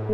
Hey,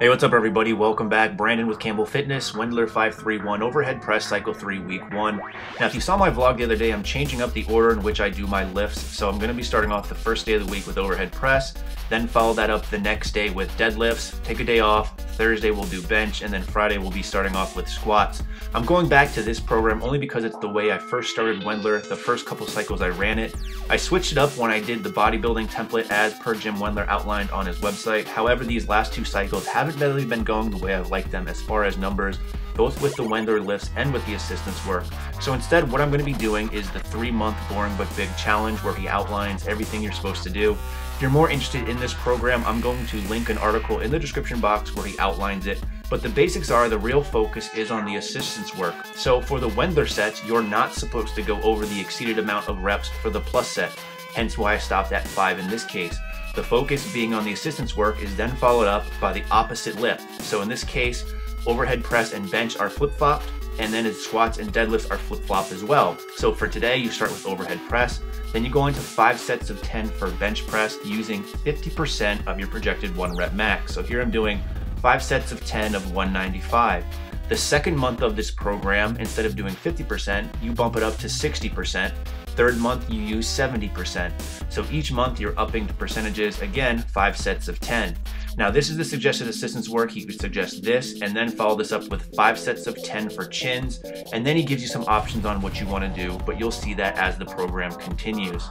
what's up everybody? Welcome back. Brandon with Campbell Fitness, Wendler 531, overhead press, cycle 3, week 1. Now, if you saw my vlog the other day, I'm changing up the order in which I do my lifts. So I'm going to be starting off the first day of the week with overhead press, then follow that up the next day with deadlifts, take a day off, Thursday we'll do bench, and then Friday we'll be starting off with squats. I'm going back to this program only because it's the way I first started Wendler. The first couple cycles I ran it. I switched it up when I did the bodybuilding template as per Jim Wendler outlined on his website. However, these last 2 cycles haven't really been going the way I like them as far as numbers, both with the Wendler lifts and with the assistance work. So instead, what I'm going to be doing is the 3-month boring but big challenge where he outlines everything you're supposed to do. If you're more interested in this program, I'm going to link an article in the description box where he outlines it. But the basics are the real focus is on the assistance work. So for the Wendler sets, you're not supposed to go over the exceeded amount of reps for the plus set, hence why I stopped at 5 in this case. The focus being on the assistance work is then followed up by the opposite lift. So in this case, overhead press and bench are flip-flopped, and then its squats and deadlifts are flip-flopped as well. So for today, you start with overhead press, then you go into 5 sets of 10 for bench press using 50% of your projected 1 rep max. So here I'm doing 5 sets of 10 of 195. The second month of this program, instead of doing 50%, you bump it up to 60%. Third month, you use 70%. So each month you're upping the percentages, again, 5 sets of 10. Now this is the suggested assistance work. He could suggest this and then follow this up with 5 sets of 10 for chins. And then he gives you some options on what you want to do, but you'll see that as the program continues.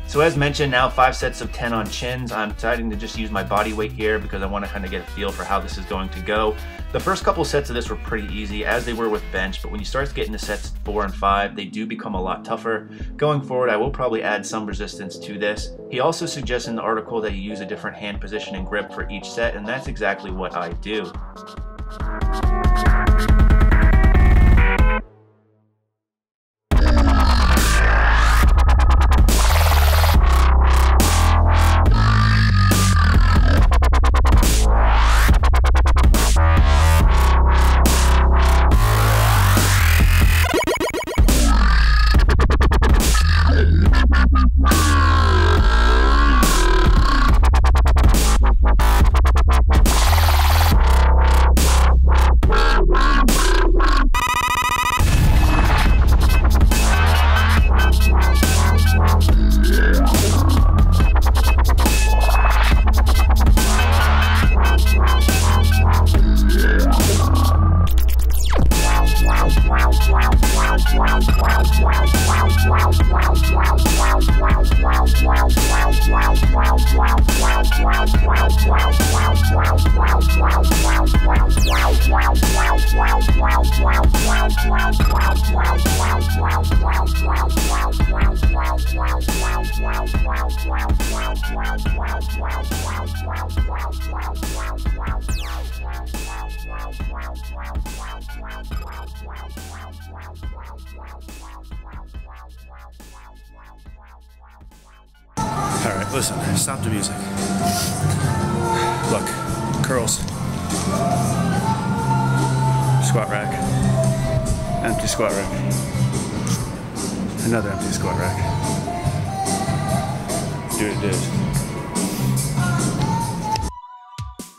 So as mentioned, now 5 sets of 10 on chins. I'm deciding to just use my body weight here because I want to kind of get a feel for how this is going to go. The first couple sets of this were pretty easy, as they were with bench, but when you start getting to sets 4 and 5, they do become a lot tougher. Going forward, I will probably add some resistance to this. He also suggests in the article that you use a different hand position and grip for each set, and that's exactly what I do. Alright, listen, stop the music. Look, curls. Squat rack. Empty squat rack. Another empty squat rack. Do what it is.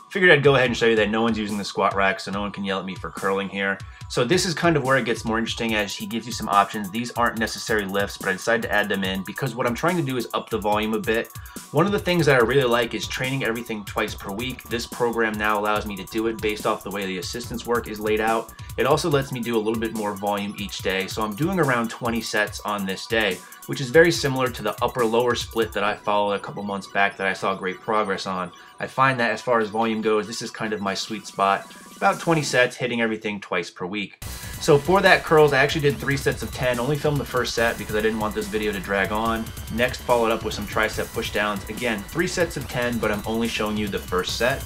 Figured I'd go ahead and show you that no one's using the squat rack, so no one can yell at me for curling here. So this is kind of where it gets more interesting, as he gives you some options. These aren't necessary lifts, but I decided to add them in because what I'm trying to do is up the volume a bit. One of the things that I really like is training everything twice per week. This program now allows me to do it based off the way the assistance work is laid out. It also lets me do a little bit more volume each day. So I'm doing around 20 sets on this day, which is very similar to the upper-lower split that I followed a couple months back that I saw great progress on. I find that as far as volume goes, this is kind of my sweet spot. About 20 sets, hitting everything twice per week. So for that curls, I actually did 3 sets of 10, only filmed the first set because I didn't want this video to drag on. Next, followed up with some tricep pushdowns. Again, 3 sets of 10, but I'm only showing you the first set.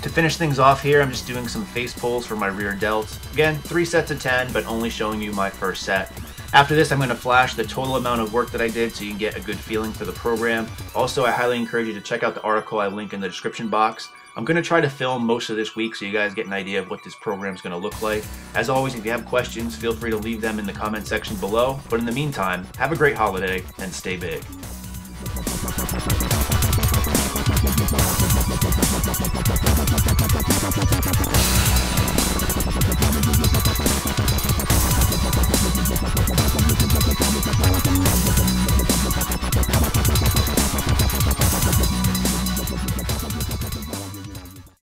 To finish things off here, I'm just doing some face pulls for my rear delts. Again, 3 sets of 10, but only showing you my first set. After this, I'm going to flash the total amount of work that I did so you can get a good feeling for the program. Also, I highly encourage you to check out the article I link in the description box. I'm going to try to film most of this week so you guys get an idea of what this program is going to look like. As always, if you have questions, feel free to leave them in the comment section below. But in the meantime, have a great holiday and stay big.